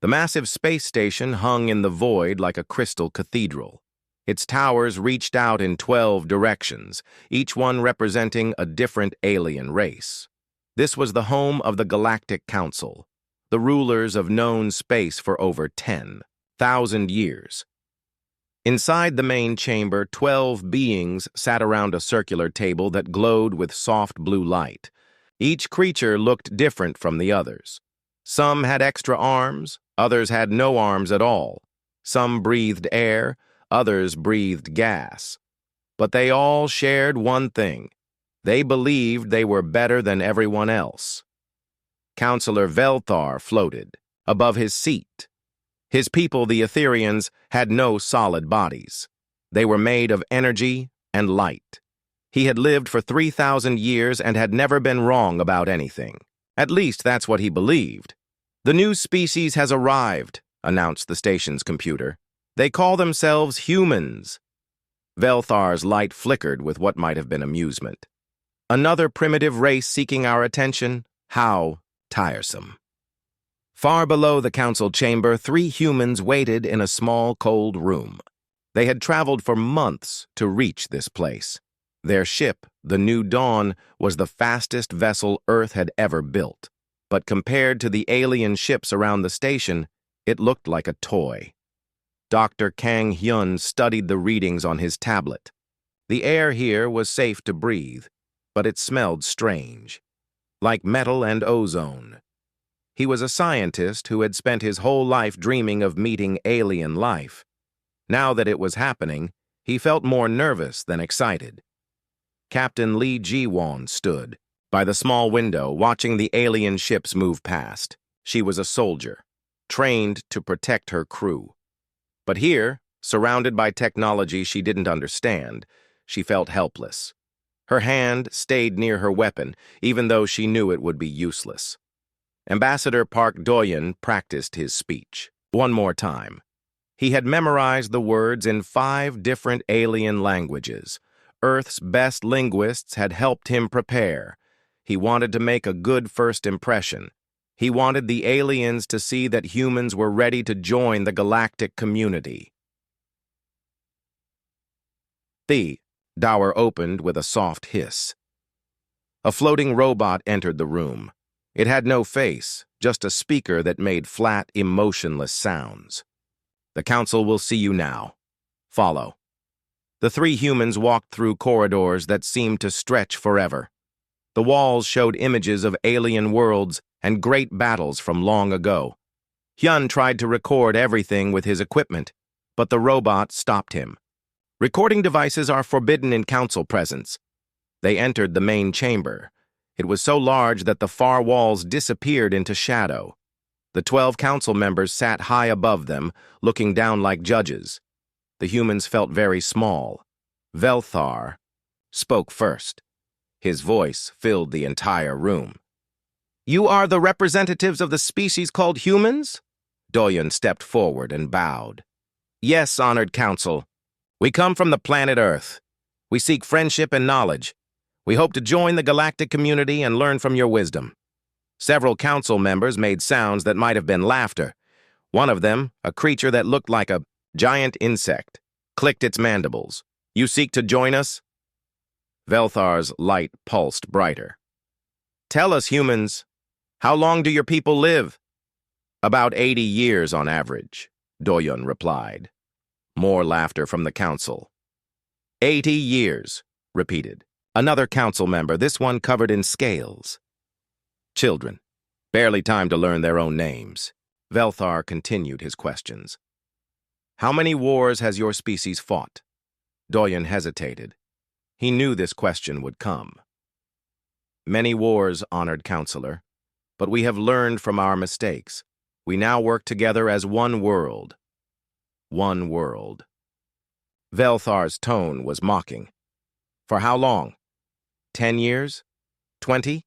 The massive space station hung in the void like a crystal cathedral. Its towers reached out in 12 directions, each one representing a different alien race. This was the home of the Galactic Council, the rulers of known space for over 10,000 years. Inside the main chamber, 12 beings sat around a circular table that glowed with soft blue light. Each creature looked different from the others. Some had extra arms, others had no arms at all. Some breathed air, others breathed gas. But they all shared one thing. They believed they were better than everyone else. Counselor Velthar floated above his seat. His people, the Etherians, had no solid bodies. They were made of energy and light. He had lived for 3,000 years and had never been wrong about anything. At least that's what he believed. "The new species has arrived," announced the station's computer. "They call themselves humans." Velthar's light flickered with what might have been amusement. "Another primitive race seeking our attention? How tiresome." Far below the council chamber, 3 humans waited in a small, cold room. They had traveled for months to reach this place. Their ship, the New Dawn, was the fastest vessel Earth had ever built. But compared to the alien ships around the station, it looked like a toy. Dr. Kang Hyun studied the readings on his tablet. The air here was safe to breathe, but it smelled strange, like metal and ozone. He was a scientist who had spent his whole life dreaming of meeting alien life. Now that it was happening, he felt more nervous than excited. Captain Lee Ji-won stood by the small window watching the alien ships move past. She was a soldier, trained to protect her crew. But here, surrounded by technology she didn't understand, she felt helpless. Her hand stayed near her weapon, even though she knew it would be useless. Ambassador Park Doyen practiced his speech one more time. He had memorized the words in 5 different alien languages. Earth's best linguists had helped him prepare. He wanted to make a good first impression. He wanted the aliens to see that humans were ready to join the galactic community. The door opened with a soft hiss. A floating robot entered the room. It had no face, just a speaker that made flat, emotionless sounds. "The council will see you now. Follow." The 3 humans walked through corridors that seemed to stretch forever. The walls showed images of alien worlds and great battles from long ago. Hyun tried to record everything with his equipment, but the robot stopped him. "Recording devices are forbidden in council presence." They entered the main chamber. It was so large that the far walls disappeared into shadow. The 12 council members sat high above them, looking down like judges. The humans felt very small. Velthar spoke first. His voice filled the entire room. "You are the representatives of the species called humans?" Doyen stepped forward and bowed. "Yes, honored council. We come from the planet Earth. We seek friendship and knowledge. We hope to join the galactic community and learn from your wisdom." Several council members made sounds that might have been laughter. One of them, a creature that looked like a giant insect, clicked its mandibles. "You seek to join us?" Velthar's light pulsed brighter. "Tell us, humans, how long do your people live?" "About 80 years on average," Doyen replied. More laughter from the council. 80 years, repeated. Another council member, this one covered in scales. "Children. Barely time to learn their own names." Velthar continued his questions. "How many wars has your species fought?" Doyen hesitated. He knew this question would come. "Many wars, honored counselor, but we have learned from our mistakes. We now work together as one world." One world. Velthar's tone was mocking. "For how long? 10 years? 20?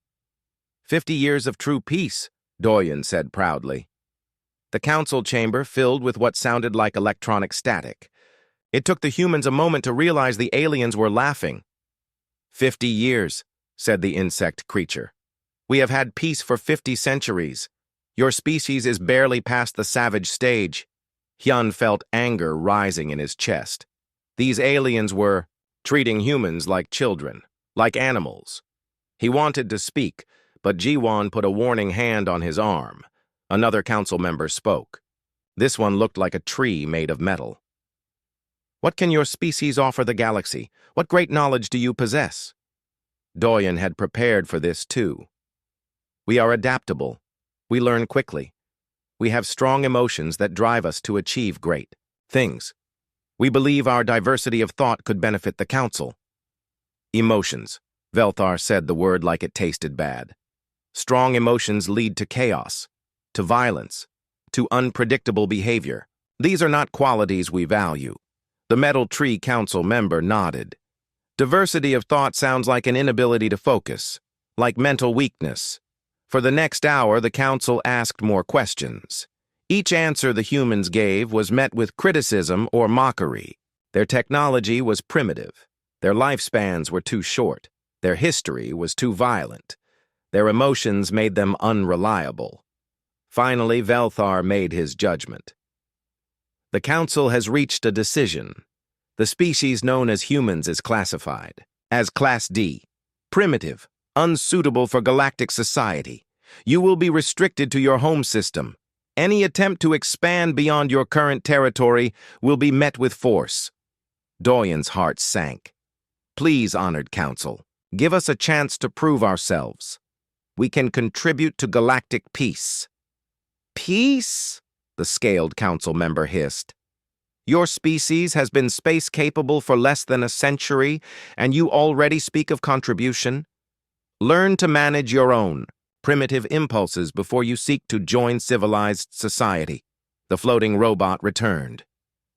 50 years of true peace," Doyen said proudly. The council chamber filled with what sounded like electronic static. It took the humans a moment to realize the aliens were laughing. 50 years, said the insect creature. "We have had peace for 50 centuries. Your species is barely past the savage stage. Hyun felt anger rising in his chest. These aliens were treating humans like children, like animals. He wanted to speak, but Ji-won put a warning hand on his arm. Another council member spoke. This one looked like a tree made of metal. What can your species offer the galaxy? What great knowledge do you possess? Doyen had prepared for this too. We are adaptable. We learn quickly. We have strong emotions that drive us to achieve great things. We believe our diversity of thought could benefit the council. Emotions. Velthar said the word like it tasted bad. Strong emotions lead to chaos, to violence, to unpredictable behavior. These are not qualities we value. The Metal Tree Council member nodded. Diversity of thought sounds like an inability to focus, like mental weakness. For the next hour, the council asked more questions. Each answer the humans gave was met with criticism or mockery. Their technology was primitive. Their lifespans were too short. Their history was too violent. Their emotions made them unreliable. Finally, Velthar made his judgment. The council has reached a decision. The species known as humans is classified as Class D, primitive, unsuitable for galactic society. You will be restricted to your home system. Any attempt to expand beyond your current territory will be met with force. Doyen's heart sank. Please, honored council, give us a chance to prove ourselves. We can contribute to galactic peace. Peace? The scaled council member hissed. Your species has been space-capable for less than a century, and you already speak of contribution? Learn to manage your own primitive impulses before you seek to join civilized society. The floating robot returned.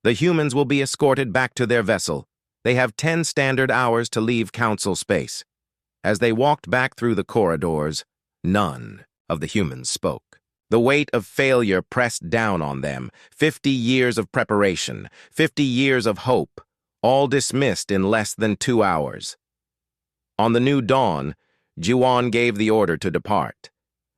The humans will be escorted back to their vessel. They have 10 standard hours to leave council space. As they walked back through the corridors, none of the humans spoke. The weight of failure pressed down on them. 50 years of preparation, 50 years of hope, all dismissed in less than 2 hours. On the new dawn, Ji-won gave the order to depart.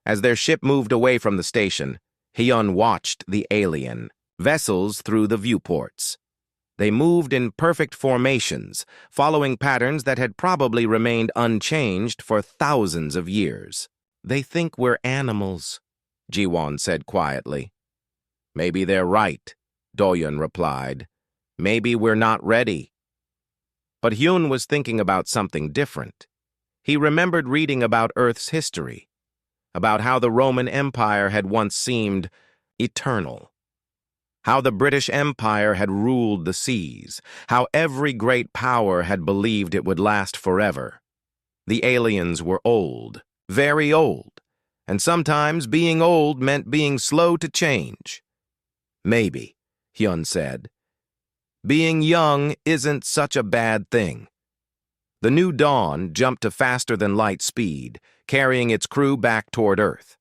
As their ship moved away from the station, Hyun watched the alien vessels through the viewports. They moved in perfect formations, following patterns that had probably remained unchanged for thousands of years. They think we're animals, Ji-won said quietly. Maybe they're right, Doyen replied. Maybe we're not ready. But Hyun was thinking about something different. He remembered reading about Earth's history, about how the Roman Empire had once seemed eternal, how the British Empire had ruled the seas, how every great power had believed it would last forever. The aliens were old, very old, and sometimes being old meant being slow to change. Maybe, Hyun said, being young isn't such a bad thing. The new dawn jumped to faster-than-light speed, carrying its crew back toward Earth.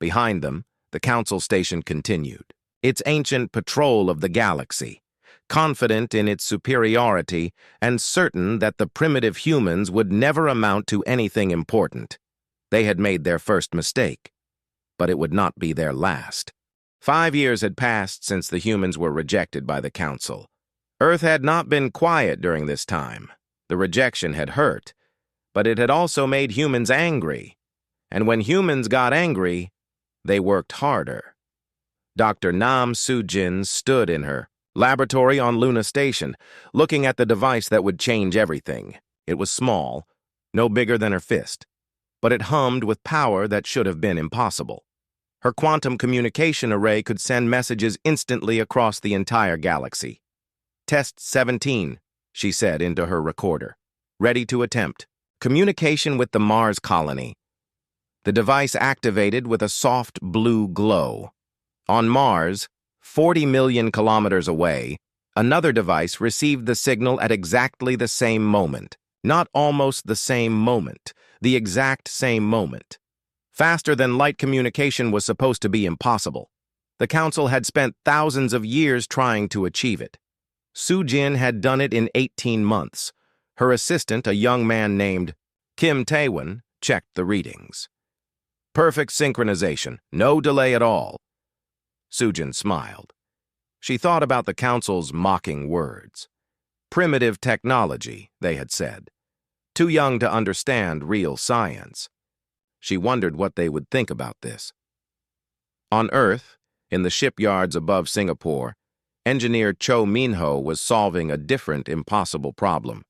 Behind them, the council station continued, its ancient patrol of the galaxy, confident in its superiority and certain that the primitive humans would never amount to anything important. They had made their first mistake, but it would not be their last. 5 years had passed since the humans were rejected by the council. Earth had not been quiet during this time. The rejection had hurt, but it had also made humans angry. And when humans got angry, they worked harder. Dr. Nam Soo-jin stood in her laboratory on Luna Station, looking at the device that would change everything. It was small, no bigger than her fist, but it hummed with power that should have been impossible. Her quantum communication array could send messages instantly across the entire galaxy. Test 17. She said into her recorder. Ready to attempt. Communication with the Mars colony. The device activated with a soft blue glow. On Mars, 40 million kilometers away, another device received the signal at exactly the same moment. Not almost the same moment, the exact same moment. Faster-than-light communication was supposed to be impossible. The Council had spent thousands of years trying to achieve it. Soo-jin had done it in 18 months. Her assistant, a young man named Kim Tae-won, checked the readings. Perfect synchronization, no delay at all. Sujin smiled. She thought about the Council's mocking words. Primitive technology, they had said. Too young to understand real science. She wondered what they would think about this. On Earth, in the shipyards above Singapore, engineer Cho Minho was solving a different impossible problem.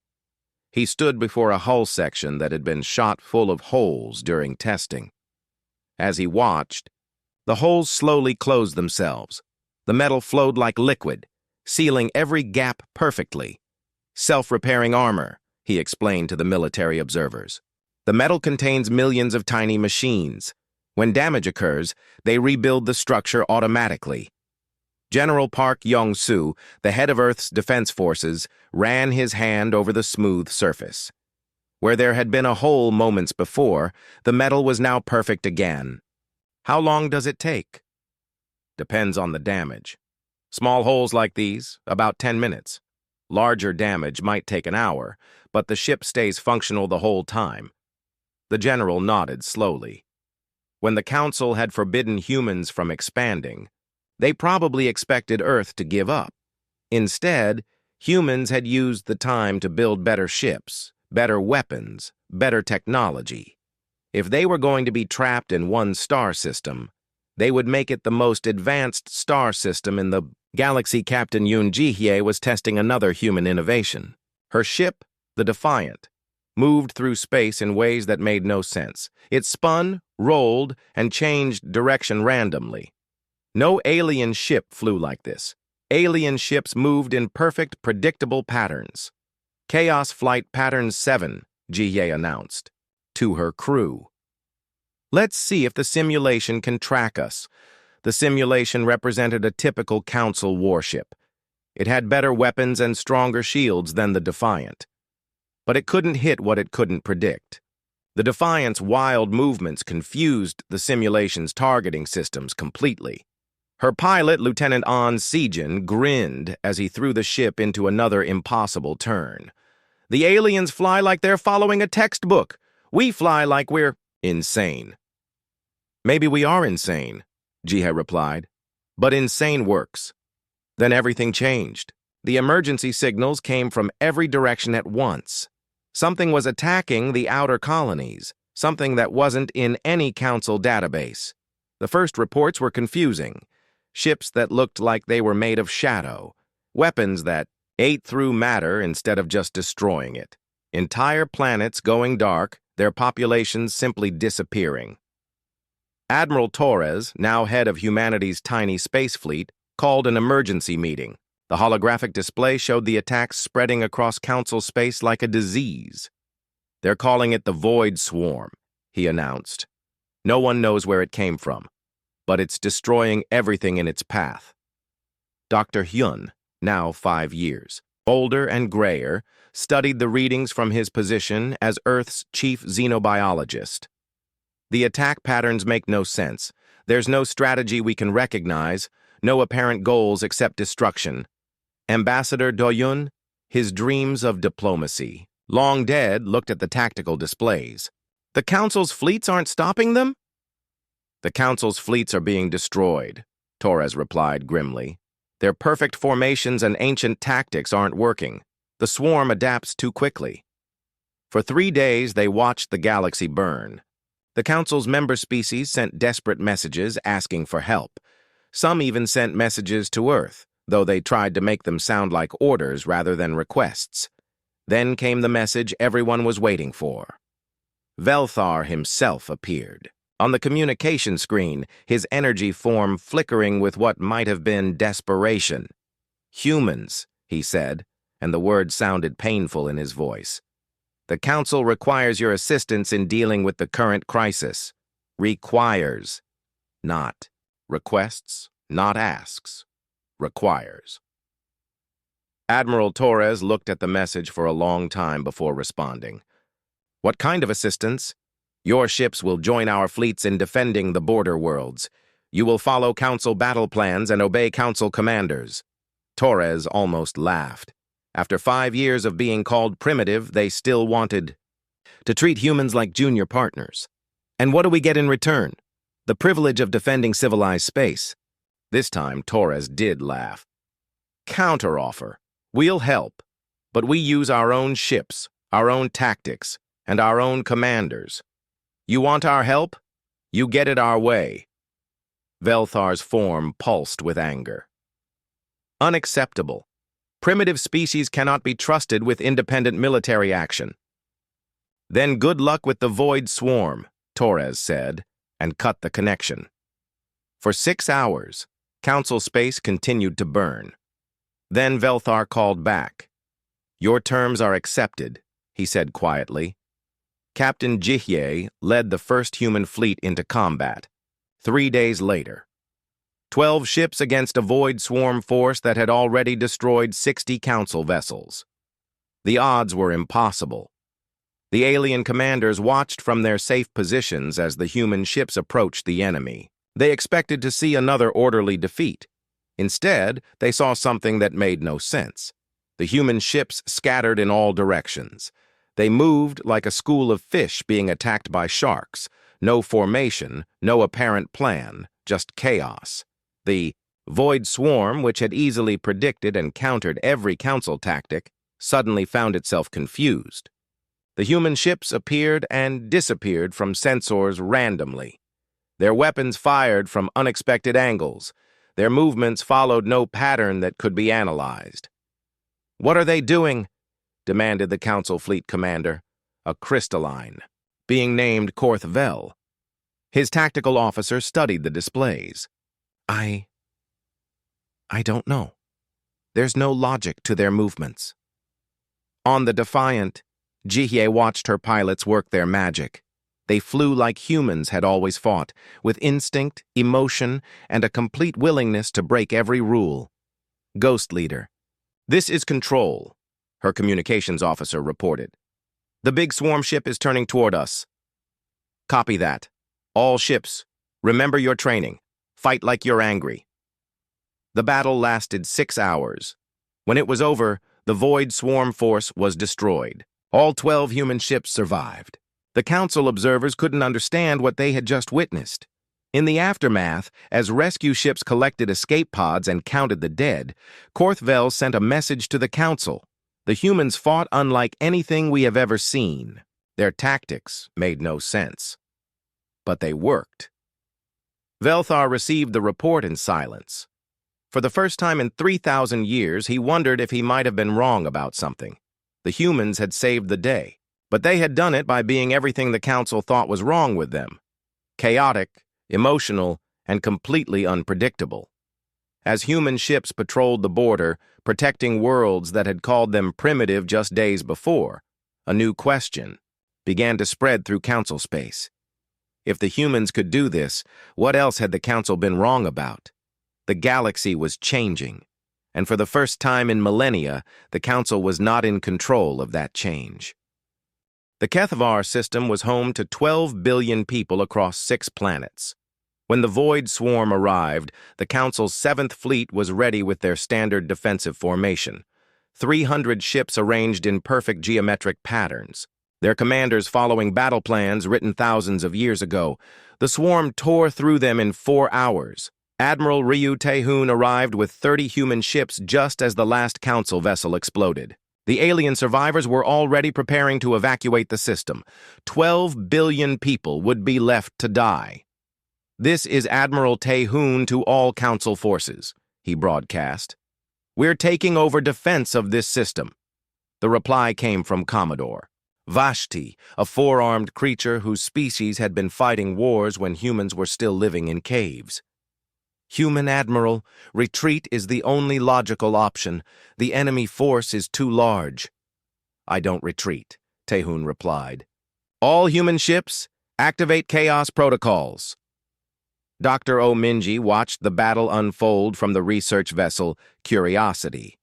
He stood before a hull section that had been shot full of holes during testing. As he watched, the holes slowly closed themselves. The metal flowed like liquid, sealing every gap perfectly. Self-repairing armor, he explained to the military observers. The metal contains millions of tiny machines. When damage occurs, they rebuild the structure automatically. General Park Yong-soo, the head of Earth's defense forces, ran his hand over the smooth surface. Where there had been a hole moments before, the metal was now perfect again. How long does it take? Depends on the damage. Small holes like these, about 10 minutes. Larger damage might take an hour, but the ship stays functional the whole time. The general nodded slowly. When the Council had forbidden humans from expanding, they probably expected Earth to give up. Instead, humans had used the time to build better ships, better weapons, better technology. If they were going to be trapped in one star system, they would make it the most advanced star system in the galaxy. Captain Yoon Ji-hye was testing another human innovation. Her ship, the Defiant, moved through space in ways that made no sense. It spun, rolled, and changed direction randomly. No alien ship flew like this. Alien ships moved in perfect, predictable patterns. Chaos Flight Pattern 7, Ji-hye announced, to her crew. Let's see if the simulation can track us. The simulation represented a typical Council warship. It had better weapons and stronger shields than the Defiant. But it couldn't hit what it couldn't predict. The Defiant's wild movements confused the simulation's targeting systems completely. Her pilot, Lieutenant An Si-jin, grinned as he threw the ship into another impossible turn. The aliens fly like they're following a textbook. We fly like we're insane. Maybe we are insane, Ji-hye replied. But insane works. Then everything changed. The emergency signals came from every direction at once. Something was attacking the outer colonies, something that wasn't in any Council database. The first reports were confusing. Ships that looked like they were made of shadow. Weapons that ate through matter instead of just destroying it. Entire planets going dark, their populations simply disappearing. Admiral Torres, now head of humanity's tiny space fleet, called an emergency meeting. The holographic display showed the attacks spreading across Council space like a disease. They're calling it the Void Swarm, he announced. No one knows where it came from, but it's destroying everything in its path. Dr. Hyun, now 5 years, older and grayer, studied the readings from his position as Earth's chief xenobiologist. The attack patterns make no sense. There's no strategy we can recognize, no apparent goals except destruction. Ambassador Do-yun, his dreams of diplomacy, long dead, looked at the tactical displays. The Council's fleets aren't stopping them? The Council's fleets are being destroyed, Torres replied grimly. Their perfect formations and ancient tactics aren't working. The swarm adapts too quickly. For 3 days, they watched the galaxy burn. The Council's member species sent desperate messages asking for help. Some even sent messages to Earth, though they tried to make them sound like orders rather than requests. Then came the message everyone was waiting for. Velthar himself appeared. On the communication screen, his energy form flickering with what might have been desperation. Humans, he said, and the word sounded painful in his voice. The Council requires your assistance in dealing with the current crisis. Requires, not requests, not asks. Requires. Admiral Torres looked at the message for a long time before responding. What kind of assistance? Your ships will join our fleets in defending the border worlds. You will follow Council battle plans and obey Council commanders. Torres almost laughed. After 5 years of being called primitive, they still wanted to treat humans like junior partners. And what do we get in return? The privilege of defending civilized space. This time, Torres did laugh. Counteroffer. We'll help, but we use our own ships, our own tactics, and our own commanders. You want our help? You get it our way. Velthar's form pulsed with anger. Unacceptable. Primitive species cannot be trusted with independent military action. Then good luck with the Void Swarm, Torres said, and cut the connection. For 6 hours, Council space continued to burn. Then Velthar called back. Your terms are accepted, he said quietly. Captain Jihye led the first human fleet into combat. 3 days later. 12 ships against a Void Swarm force that had already destroyed 60 Council vessels. The odds were impossible. The alien commanders watched from their safe positions as the human ships approached the enemy. They expected to see another orderly defeat. Instead, they saw something that made no sense. The human ships scattered in all directions. They moved like a school of fish being attacked by sharks. No formation, no apparent plan, just chaos. The Void Swarm, which had easily predicted and countered every council tactic, suddenly found itself confused. The human ships appeared and disappeared from sensors randomly. Their weapons fired from unexpected angles. Their movements followed no pattern that could be analyzed. "What are they doing?" demanded the Council Fleet commander, a crystalline, being named Korth Vel. His tactical officer studied the displays. I don't know. There's no logic to their movements. On the Defiant, Jihye watched her pilots work their magic. They flew like humans had always fought, with instinct, emotion, and a complete willingness to break every rule. Ghost Leader. "This is Control," her communications officer reported. "The big swarm ship is turning toward us." "Copy that. All ships, remember your training. Fight like you're angry." The battle lasted 6 hours. When it was over, the Void Swarm force was destroyed. All 12 human ships survived. The Council observers couldn't understand what they had just witnessed. In the aftermath, as rescue ships collected escape pods and counted the dead, Korth Vel sent a message to the Council. The humans fought unlike anything we have ever seen. Their tactics made no sense. But they worked. Velthar received the report in silence. For the first time in 3,000 years, he wondered if he might have been wrong about something. The humans had saved the day, but they had done it by being everything the Council thought was wrong with them. Chaotic, emotional, and completely unpredictable. As human ships patrolled the border, protecting worlds that had called them primitive just days before, a new question began to spread through Council space. If the humans could do this, what else had the Council been wrong about? The galaxy was changing, and for the first time in millennia, the Council was not in control of that change. The Kethvar system was home to 12 billion people across 6 planets. When the Void Swarm arrived, the Council's 7th Fleet was ready with their standard defensive formation. 300 ships arranged in perfect geometric patterns. Their commanders following battle plans written thousands of years ago. The swarm tore through them in 4 hours. Admiral Ryu Taehoon arrived with 30 human ships just as the last Council vessel exploded. The alien survivors were already preparing to evacuate the system. 12 billion people would be left to die. "This is Admiral Taehoon to all Council forces," he broadcast. "We're taking over defense of this system." The reply came from Commodore Vashti, a 4-armed creature whose species had been fighting wars when humans were still living in caves. "Human Admiral, retreat is the only logical option. The enemy force is too large." "I don't retreat," Taehoon replied. "All human ships, activate chaos protocols." Dr. O'Minji watched the battle unfold from the research vessel Curiosity.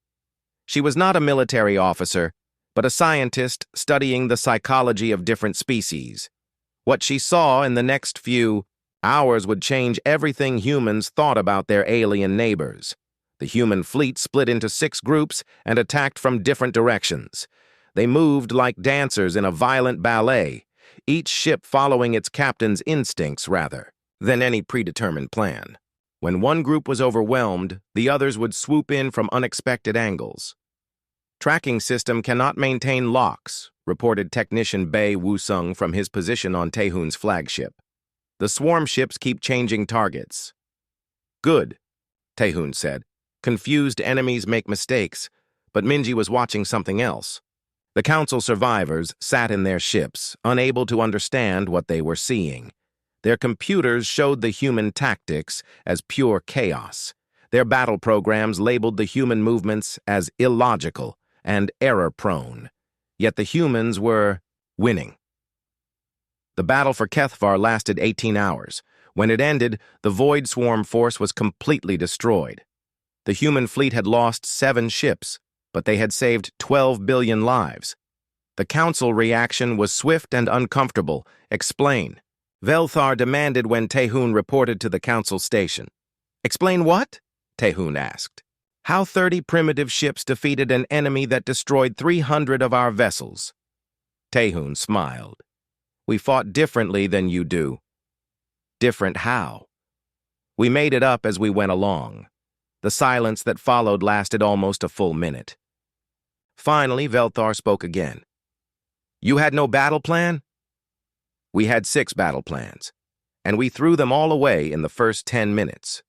She was not a military officer, but a scientist studying the psychology of different species. What she saw in the next few hours would change everything humans thought about their alien neighbors. The human fleet split into 6 groups and attacked from different directions. They moved like dancers in a violent ballet, each ship following its captain's instincts rather than any predetermined plan. When one group was overwhelmed, the others would swoop in from unexpected angles. "Tracking system cannot maintain locks," reported technician Bei Woo-sung from his position on Taehoon's flagship. "The swarm ships keep changing targets." "Good," Taehoon said. "Confused enemies make mistakes," but Minji was watching something else. The Council survivors sat in their ships, unable to understand what they were seeing. Their computers showed the human tactics as pure chaos. Their battle programs labeled the human movements as illogical and error-prone. Yet the humans were winning. The battle for Kethvar lasted 18 hours. When it ended, the Void Swarm force was completely destroyed. The human fleet had lost 7 ships, but they had saved 12 billion lives. The Council reaction was swift and uncomfortable. "Explain," Velthar demanded when Taehoon reported to the Council station. "Explain what?" Taehoon asked. "How 30 primitive ships defeated an enemy that destroyed 300 of our vessels." Taehoon smiled. "We fought differently than you do." "Different how?" "We made it up as we went along." The silence that followed lasted almost a full minute. Finally, Velthar spoke again. "You had no battle plan?" "We had 6 battle plans, and we threw them all away in the first 10 minutes.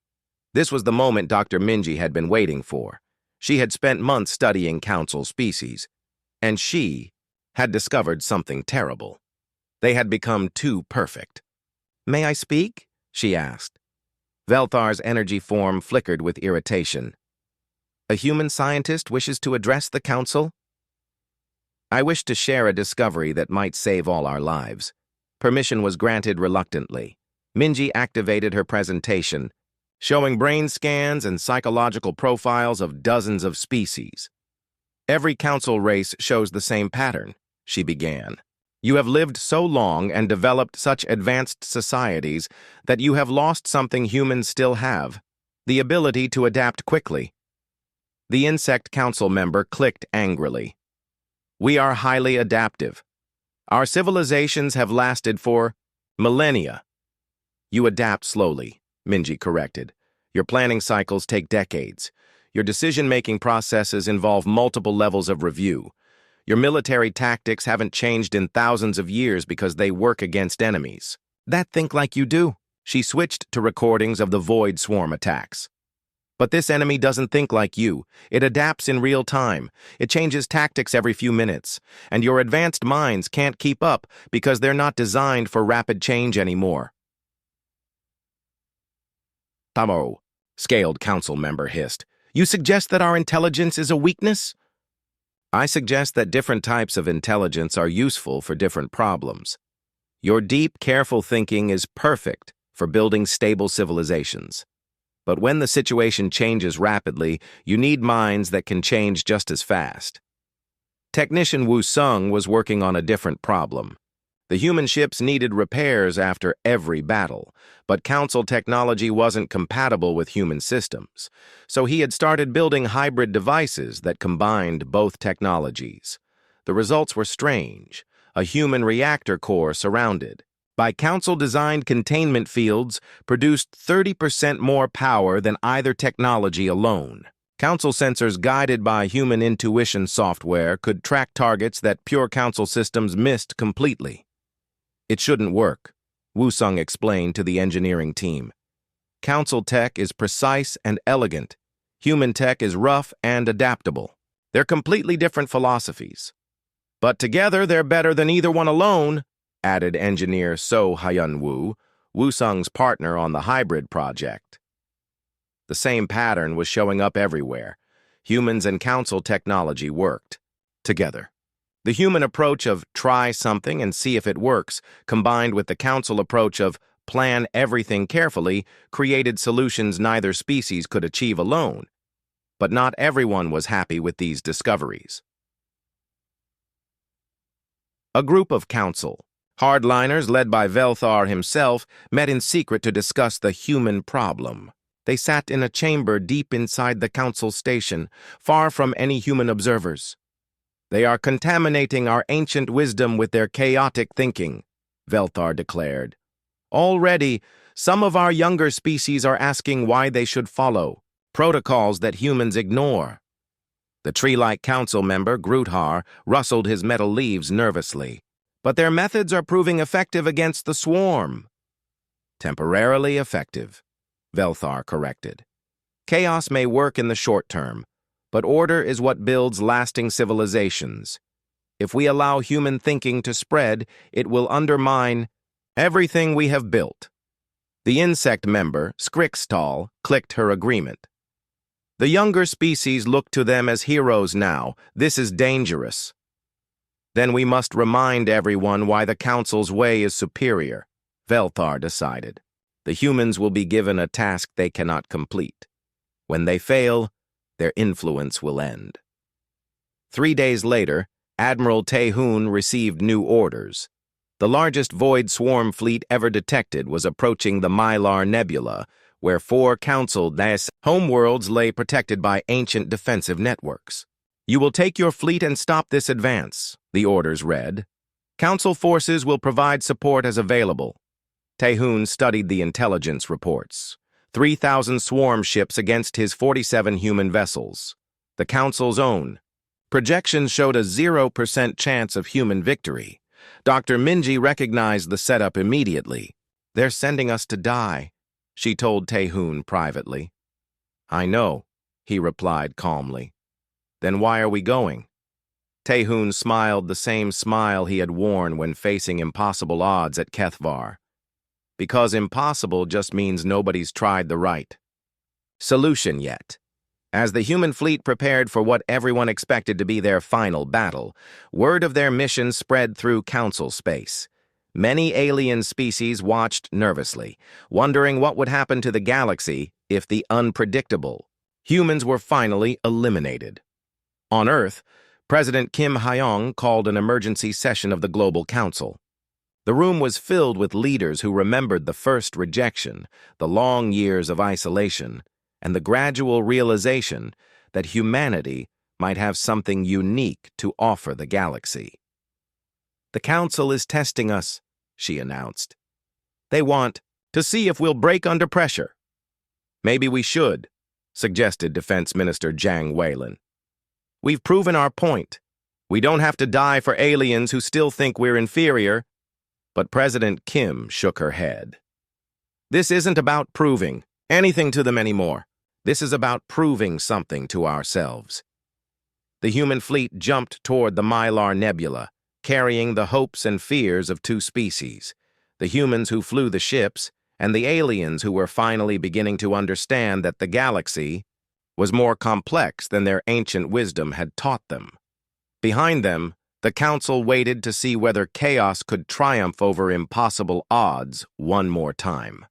This was the moment Dr. Minji had been waiting for. She had spent months studying Council species, and she had discovered something terrible. They had become too perfect. "May I speak?" she asked. Velthar's energy form flickered with irritation. "A human scientist wishes to address the Council?" "I wish to share a discovery that might save all our lives." Permission was granted reluctantly. Minji activated her presentation, showing brain scans and psychological profiles of dozens of species. "Every Council race shows the same pattern," she began. "You have lived so long and developed such advanced societies that you have lost something humans still have: the ability to adapt quickly." The Insect Council member clicked angrily. "We are highly adaptive. Our civilizations have lasted for millennia." "You adapt slowly," Minji corrected. "Your planning cycles take decades. Your decision-making processes involve multiple levels of review. Your military tactics haven't changed in thousands of years because they work against enemies." "That think like you do." She switched to recordings of the Void Swarm attacks. "But this enemy doesn't think like you. It adapts in real time. It changes tactics every few minutes. And your advanced minds can't keep up because they're not designed for rapid change anymore." "Tamo," Scaled Council member hissed. "You suggest that our intelligence is a weakness?" "I suggest that different types of intelligence are useful for different problems. Your deep, careful thinking is perfect for building stable civilizations. But when the situation changes rapidly, you need minds that can change just as fast." Technician Woo-sung was working on a different problem. The human ships needed repairs after every battle, but Council technology wasn't compatible with human systems, so he had started building hybrid devices that combined both technologies. The results were strange: a human reactor core surrounded by Council-designed containment fields produced 30% more power than either technology alone. Council sensors guided by human intuition software could track targets that pure Council systems missed completely. "It shouldn't work," Woo-sung explained to the engineering team. "Council tech is precise and elegant. Human tech is rough and adaptable. They're completely different philosophies. But together they're better than either one alone," added engineer So Hyun-woo, Woo-sung's partner on the hybrid project. The same pattern was showing up everywhere. Humans and Council technology worked together. The human approach of try something and see if it works, combined with the Council approach of plan everything carefully, created solutions neither species could achieve alone. But not everyone was happy with these discoveries. A group of Council hardliners, led by Velthar himself, met in secret to discuss the human problem. They sat in a chamber deep inside the Council station, far from any human observers. "They are contaminating our ancient wisdom with their chaotic thinking," Velthar declared. Already, some of our younger species are asking why they should follow protocols that humans ignore. The tree-like council member, Gruthar, rustled his metal leaves nervously. But their methods are proving effective against the swarm. Temporarily effective, Velthar corrected. Chaos may work in the short term, but order is what builds lasting civilizations. If we allow human thinking to spread, it will undermine everything we have built. The insect member, Skrikstal, clicked her agreement. The younger species look to them as heroes now. This is dangerous. Then we must remind everyone why the Council's way is superior, Velthar decided. The humans will be given a task they cannot complete. When they fail, their influence will end. 3 days later, Admiral Tehun received new orders. The largest void swarm fleet ever detected was approaching the Mylar Nebula, where 4 Council homeworlds lay protected by ancient defensive networks. You will take your fleet and stop this advance, the orders read. Council forces will provide support as available. Tehun studied the intelligence reports. 3,000 swarm ships against his 47 human vessels. The Council's own. Projections showed a 0% chance of human victory. Dr. Minji recognized the setup immediately. They're sending us to die, she told Tehun privately. I know, he replied calmly. Then why are we going? Tehun smiled the same smile he had worn when facing impossible odds at Kethvar. Because impossible just means nobody's tried the right solution yet. As the human fleet prepared for what everyone expected to be their final battle, word of their mission spread through Council space. Many alien species watched nervously, wondering what would happen to the galaxy if the unpredictable humans were finally eliminated. On Earth, President Kim Hyong called an emergency session of the Global Council. The room was filled with leaders who remembered the first rejection, the long years of isolation, and the gradual realization that humanity might have something unique to offer the galaxy. The Council is testing us, she announced. They want to see if we'll break under pressure. Maybe we should, suggested Defense Minister Zhang Weilin. We've proven our point. We don't have to die for aliens who still think we're inferior. But President Kim shook her head. This isn't about proving anything to them anymore. This is about proving something to ourselves. The human fleet jumped toward the Mylar Nebula, carrying the hopes and fears of 2 species, the humans who flew the ships and the aliens who were finally beginning to understand that the galaxy was more complex than their ancient wisdom had taught them. Behind them, the Council waited to see whether chaos could triumph over impossible odds one more time.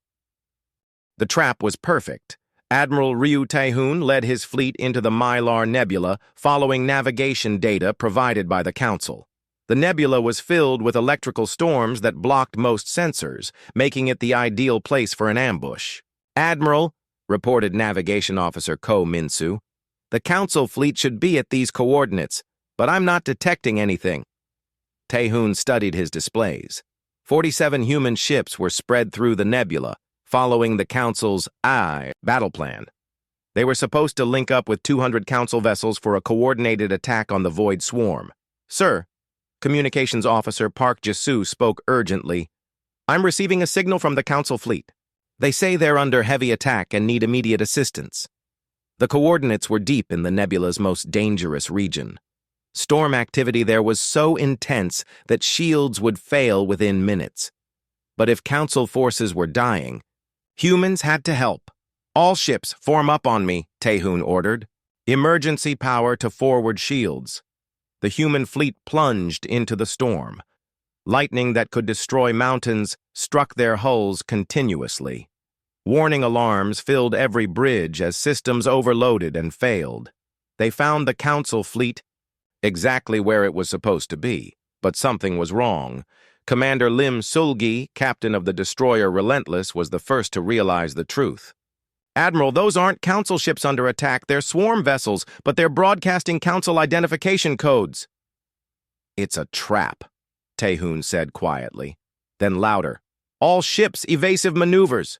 The trap was perfect. Admiral Ryu Tehun led his fleet into the Mylar Nebula, following navigation data provided by the Council. The nebula was filled with electrical storms that blocked most sensors, making it the ideal place for an ambush. Admiral, reported Navigation Officer Ko Minsu, the Council fleet should be at these coordinates, but I'm not detecting anything. Tehun studied his displays. 47 human ships were spread through the nebula, following the Council's battle plan. They were supposed to link up with 200 Council vessels for a coordinated attack on the Void Swarm. Sir, Communications Officer Park Jisu spoke urgently. I'm receiving a signal from the Council fleet. They say they're under heavy attack and need immediate assistance. The coordinates were deep in the nebula's most dangerous region. Storm activity there was so intense that shields would fail within minutes. But if Council forces were dying, humans had to help. All ships form up on me, Tehun ordered. Emergency power to forward shields. The human fleet plunged into the storm. Lightning that could destroy mountains struck their hulls continuously. Warning alarms filled every bridge as systems overloaded and failed. They found the Council fleet exactly where it was supposed to be, but something was wrong. Commander Lim Sulgi, captain of the destroyer Relentless, was the first to realize the truth. Admiral, those aren't Council ships under attack. They're swarm vessels, but they're broadcasting Council identification codes. It's a trap, Tehun said quietly. Then louder, "All ships, evasive maneuvers!"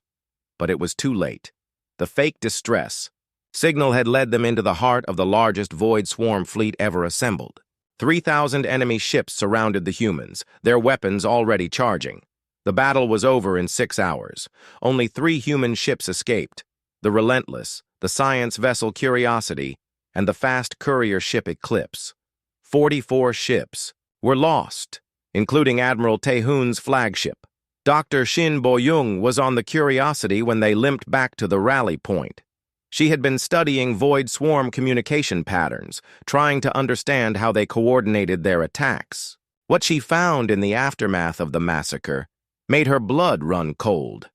But it was too late. The fake distress signal had led them into the heart of the largest Void Swarm fleet ever assembled. 3,000 enemy ships surrounded the humans, their weapons already charging. The battle was over in 6 hours. Only 3 human ships escaped: the Relentless, the science vessel Curiosity, and the fast courier ship Eclipse. 44 ships were lost, including Admiral Taehoon's flagship. Dr. Shin Bo-young was on the Curiosity when they limped back to the rally point. She had been studying Void Swarm communication patterns, trying to understand how they coordinated their attacks. What she found in the aftermath of the massacre made her blood run cold.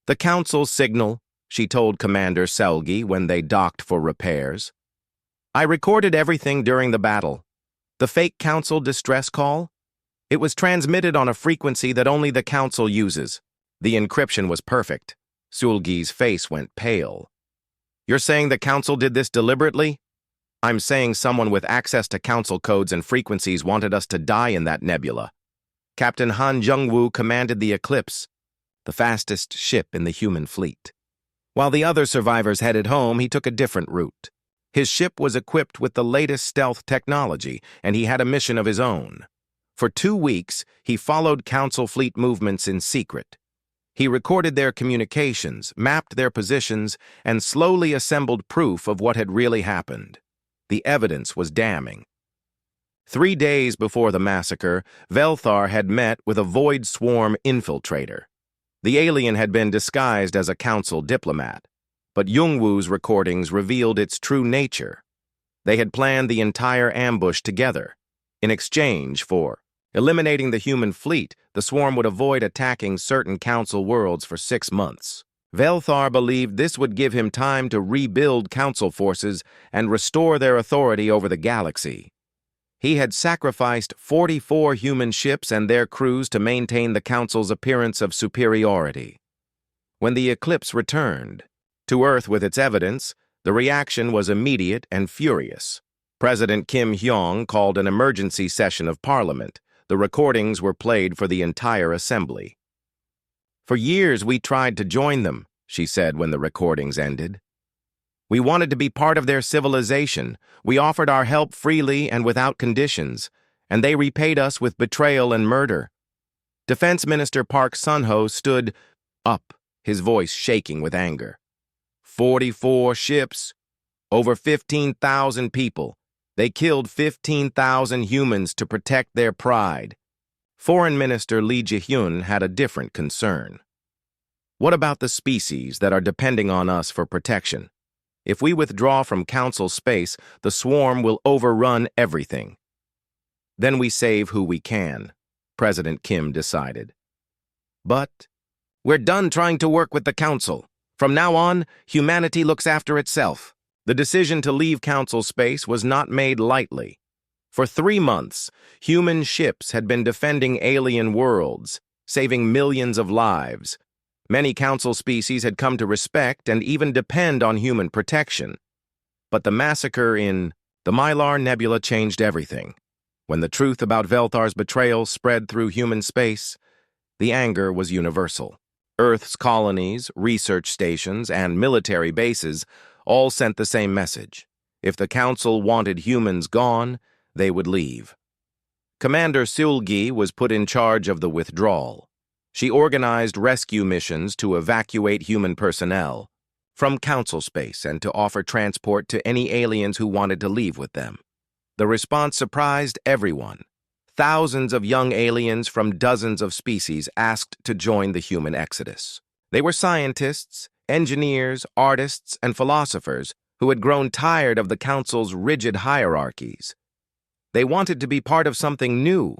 "The Council's signal," she told Commander Selgi when they docked for repairs. "I recorded everything during the battle. The fake Council distress call? It was transmitted on a frequency that only the Council uses. The encryption was perfect." Sulgi's face went pale. "You're saying the Council did this deliberately?" "I'm saying someone with access to Council codes and frequencies wanted us to die in that nebula." Captain Han Jung-woo commanded the Eclipse, the fastest ship in the human fleet. While the other survivors headed home, he took a different route. His ship was equipped with the latest stealth technology, and he had a mission of his own. For 2 weeks, he followed Council fleet movements in secret. He recorded their communications, mapped their positions, and slowly assembled proof of what had really happened. The evidence was damning. 3 days before the massacre, Velthar had met with a Void Swarm infiltrator. The alien had been disguised as a Council diplomat, but Jung-woo's recordings revealed its true nature. They had planned the entire ambush together. In exchange for eliminating the human fleet, the swarm would avoid attacking certain Council worlds for 6 months. Velthar believed this would give him time to rebuild Council forces and restore their authority over the galaxy. He had sacrificed 44 human ships and their crews to maintain the Council's appearance of superiority. When the Eclipse returned to Earth with its evidence, the reaction was immediate and furious. President Kim Hyong called an emergency session of Parliament. The recordings were played for the entire assembly. "For years we tried to join them," she said when the recordings ended. "We wanted to be part of their civilization. We offered our help freely and without conditions, and they repaid us with betrayal and murder." Defense Minister Park Sun-ho stood up, his voice shaking with anger. 44 ships, over 15,000 people. They killed 15,000 humans to protect their pride. Foreign Minister Lee Ji-hyun had a different concern. "What about the species that are depending on us for protection? If we withdraw from Council space, the swarm will overrun everything. Then we save who we can," President Kim decided. "But we're done trying to work with the Council. From now on, humanity looks after itself." The decision to leave Council space was not made lightly. For 3 months, human ships had been defending alien worlds, saving millions of lives. Many Council species had come to respect and even depend on human protection. But the massacre in the Mylar Nebula changed everything. When the truth about Velthar's betrayal spread through human space, the anger was universal. Earth's colonies, research stations, and military bases all sent the same message. If the Council wanted humans gone, they would leave. Commander Sulgi was put in charge of the withdrawal. She organized rescue missions to evacuate human personnel from Council space and to offer transport to any aliens who wanted to leave with them. The response surprised everyone. Thousands of young aliens from dozens of species asked to join the human exodus. They were scientists, engineers, artists, and philosophers who had grown tired of the Council's rigid hierarchies. They wanted to be part of something new.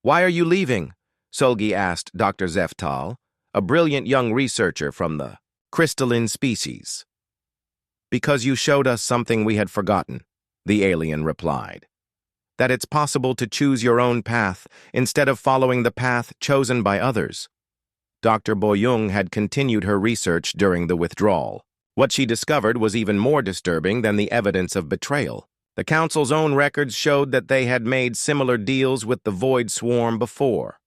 "Why are you leaving?" Sulgi asked Dr. Zeftal, a brilliant young researcher from the crystalline species. "Because you showed us something we had forgotten," the alien replied. "That it's possible to choose your own path instead of following the path chosen by others." Dr. Bo-young had continued her research during the withdrawal. What she discovered was even more disturbing than the evidence of betrayal. The Council's own records showed that they had made similar deals with the Void Swarm before.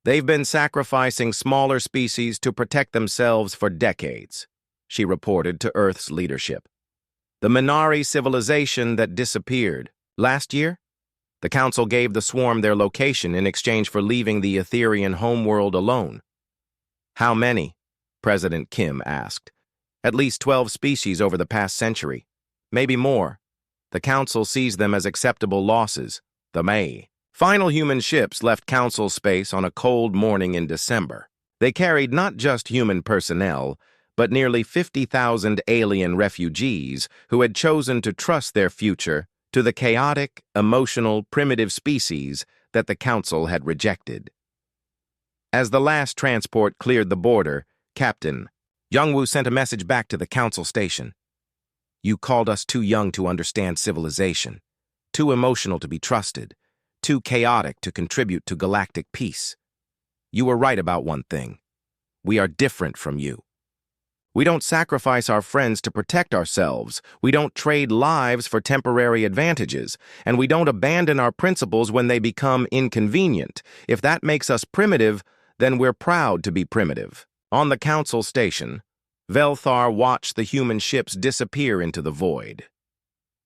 They've been sacrificing smaller species to protect themselves for decades, she reported to Earth's leadership. The Minari civilization that disappeared last year? The Council gave the swarm their location in exchange for leaving the Etherian homeworld alone. How many? President Kim asked. At least 12 species over the past century. Maybe more. The Council sees them as acceptable losses. The May. Final human ships left Council space on a cold morning in December. They carried not just human personnel, but nearly 50,000 alien refugees who had chosen to trust their future to the chaotic, emotional, primitive species that the Council had rejected. As the last transport cleared the border, Captain Youngwoo sent a message back to the Council station. You called us too young to understand civilization, too emotional to be trusted, too chaotic to contribute to galactic peace. You were right about one thing. We are different from you. We don't sacrifice our friends to protect ourselves. We don't trade lives for temporary advantages. And we don't abandon our principles when they become inconvenient. If that makes us primitive, then we're proud to be primitive. On the Council station, Velthar watched the human ships disappear into the void.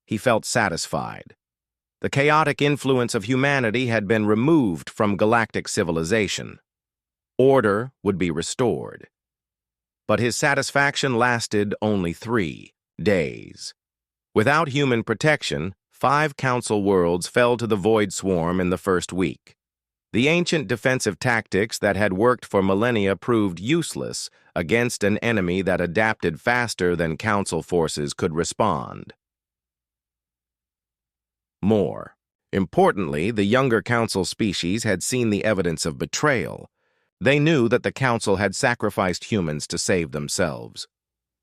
He felt satisfied. The chaotic influence of humanity had been removed from galactic civilization. Order would be restored. But his satisfaction lasted only 3 days. Without human protection, 5 Council worlds fell to the Void Swarm in the first week. The ancient defensive tactics that had worked for millennia proved useless against an enemy that adapted faster than Council forces could respond. More importantly, the younger Council species had seen the evidence of betrayal. They knew that the Council had sacrificed humans to save themselves.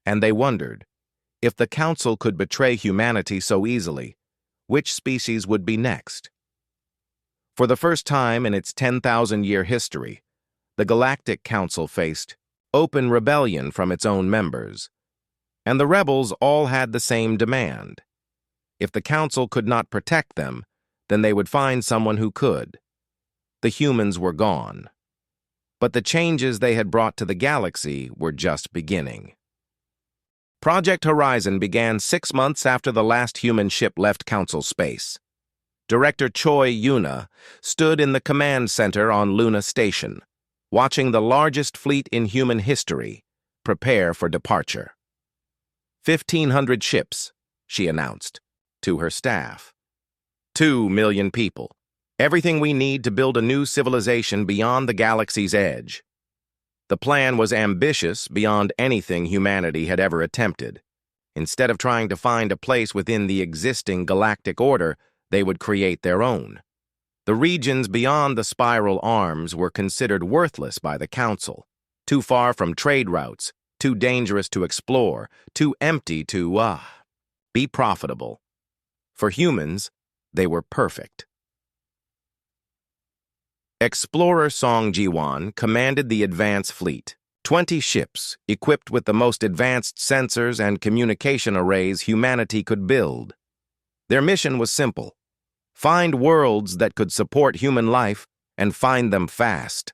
And they wondered, if the Council could betray humanity so easily, which species would be next? For the first time in its 10,000-year history, the Galactic Council faced open rebellion from its own members. And the rebels all had the same demand. If the Council could not protect them, then they would find someone who could. The humans were gone. But the changes they had brought to the galaxy were just beginning. Project Horizon began 6 months after the last human ship left Council space. Director Choi Yuna stood in the command center on Luna Station, watching the largest fleet in human history prepare for departure. 1,500 ships, she announced, to her staff. 2 million people. Everything we need to build a new civilization beyond the galaxy's edge. The plan was ambitious beyond anything humanity had ever attempted. Instead of trying to find a place within the existing galactic order, they would create their own. The regions beyond the spiral arms were considered worthless by the Council, too far from trade routes, too dangerous to explore, too empty to, be profitable. For humans, they were perfect. Explorer Song Ji-won commanded the advance fleet, 20 ships equipped with the most advanced sensors and communication arrays humanity could build. Their mission was simple: find worlds that could support human life and find them fast.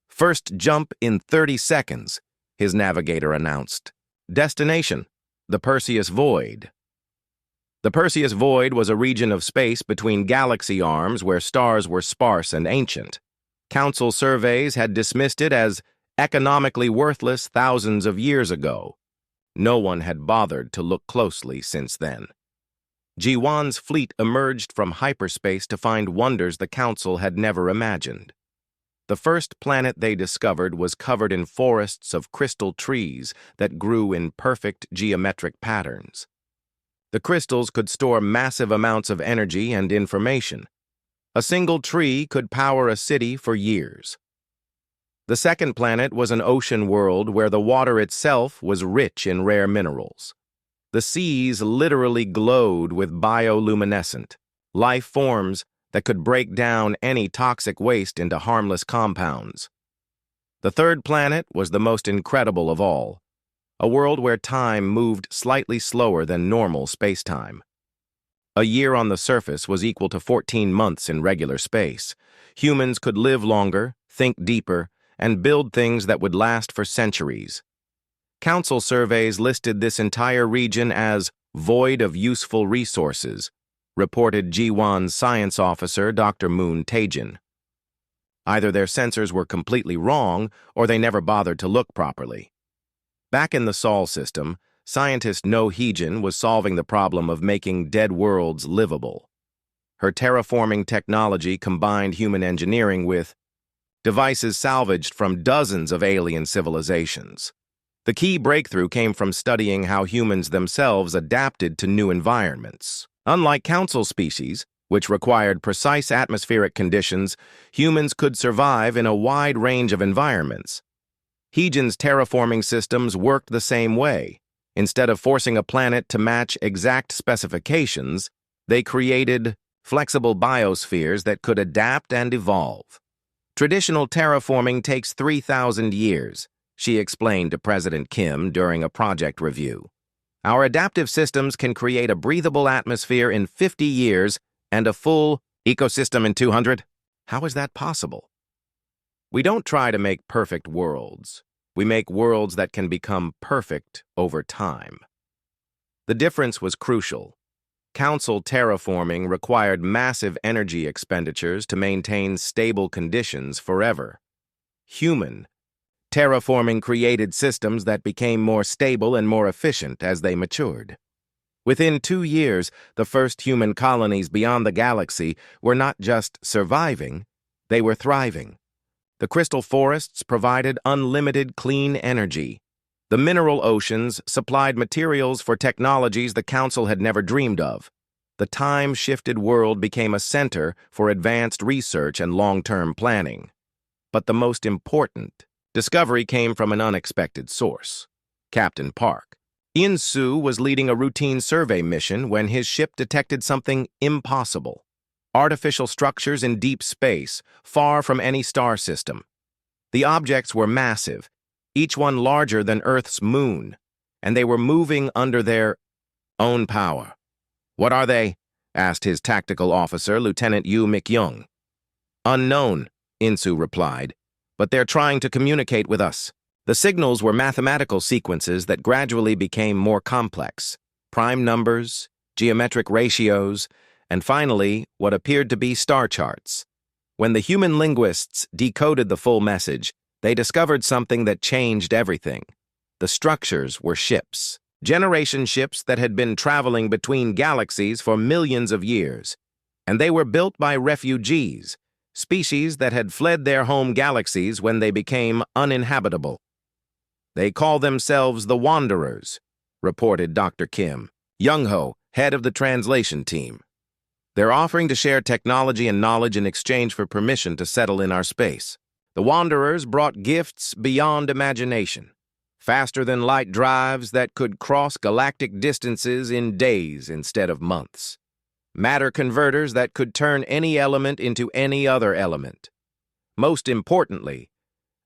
First jump in 30 seconds, his navigator announced. Destination: the Perseus Void. The Perseus Void was a region of space between galaxy arms where stars were sparse and ancient. Council surveys had dismissed it as economically worthless thousands of years ago. No one had bothered to look closely since then. Ji-won's fleet emerged from hyperspace to find wonders the Council had never imagined. The first planet they discovered was covered in forests of crystal trees that grew in perfect geometric patterns. The crystals could store massive amounts of energy and information. A single tree could power a city for years. The second planet was an ocean world where the water itself was rich in rare minerals. The seas literally glowed with bioluminescent, life forms that could break down any toxic waste into harmless compounds. The third planet was the most incredible of all, a world where time moved slightly slower than normal spacetime. A year on the surface was equal to 14 months in regular space. Humans could live longer, think deeper, and build things that would last for centuries. Council surveys listed this entire region as void of useful resources, reported G1's science officer, Dr. Moon Tajin. Either their sensors were completely wrong, or they never bothered to look properly. Back in the Sol system, scientist No Heejin was solving the problem of making dead worlds livable. Her terraforming technology combined human engineering with devices salvaged from dozens of alien civilizations. The key breakthrough came from studying how humans themselves adapted to new environments. Unlike council species, which required precise atmospheric conditions, humans could survive in a wide range of environments. Heejin's terraforming systems worked the same way. Instead of forcing a planet to match exact specifications, they created flexible biospheres that could adapt and evolve. Traditional terraforming takes 3,000 years, she explained to President Kim during a project review. Our adaptive systems can create a breathable atmosphere in 50 years and a full ecosystem in 200. How is that possible? We don't try to make perfect worlds. We make worlds that can become perfect over time. The difference was crucial. Council terraforming required massive energy expenditures to maintain stable conditions forever. Human terraforming created systems that became more stable and more efficient as they matured. Within 2 years, the first human colonies beyond the galaxy were not just surviving, they were thriving. The crystal forests provided unlimited clean energy. The mineral oceans supplied materials for technologies the Council had never dreamed of. The time-shifted world became a center for advanced research and long-term planning. But the most important discovery came from an unexpected source: Captain Park. Insu was leading a routine survey mission when his ship detected something impossible: artificial structures in deep space, far from any star system. The objects were massive, each one larger than Earth's moon, and they were moving under their own power. "What are they?" asked his tactical officer, Lieutenant Yu Mik-young. "Unknown," Insu replied, "but they're trying to communicate with us." The signals were mathematical sequences that gradually became more complex: prime numbers, geometric ratios, and finally, what appeared to be star charts. When the human linguists decoded the full message, they discovered something that changed everything. The structures were ships. Generation ships that had been traveling between galaxies for millions of years. And they were built by refugees, species that had fled their home galaxies when they became uninhabitable. "They call themselves the Wanderers," reported Dr. Kim, Young-ho, head of the translation team. "They're offering to share technology and knowledge in exchange for permission to settle in our space." The Wanderers brought gifts beyond imagination: faster-than-light drives that could cross galactic distances in days instead of months. Matter converters that could turn any element into any other element. Most importantly,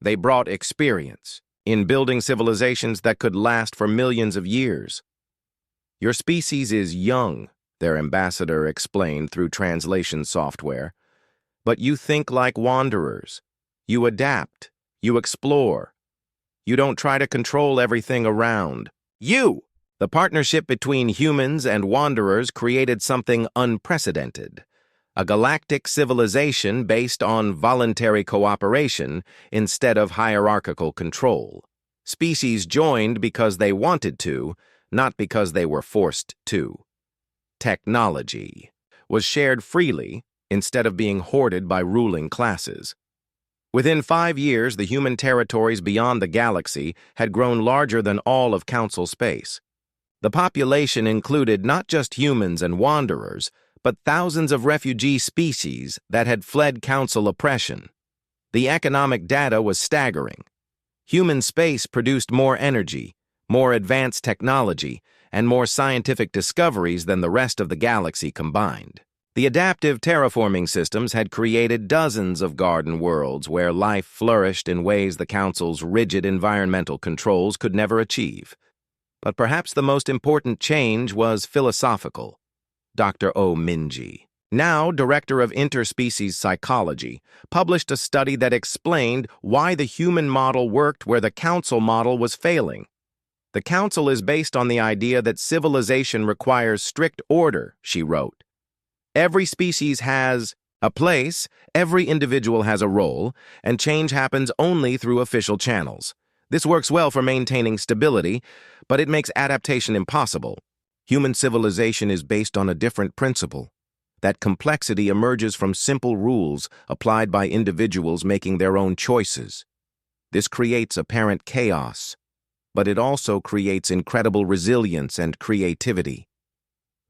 they brought experience in building civilizations that could last for millions of years. "Your species is young," their ambassador explained through translation software, "but you think like wanderers. You adapt, you explore. You don't try to control everything around you." The partnership between humans and wanderers created something unprecedented: a galactic civilization based on voluntary cooperation instead of hierarchical control. Species joined because they wanted to, not because they were forced to. Technology was shared freely instead of being hoarded by ruling classes. Within 5 years, the human territories beyond the galaxy had grown larger than all of Council space. The population included not just humans and wanderers, but thousands of refugee species that had fled Council oppression. The economic data was staggering. Human space produced more energy, more advanced technology, and more scientific discoveries than the rest of the galaxy combined. The adaptive terraforming systems had created dozens of garden worlds where life flourished in ways the Council's rigid environmental controls could never achieve. But perhaps the most important change was philosophical. Dr. O. Minji now director of interspecies psychology, published a study that explained why the human model worked where the council model was failing. The council is based on the idea that civilization requires strict order, she wrote. Every species has a place, every individual has a role, and change happens only through official channels. This works well for maintaining stability, but it makes adaptation impossible. Human civilization is based on a different principle. That complexity emerges from simple rules applied by individuals making their own choices. This creates apparent chaos, but it also creates incredible resilience and creativity.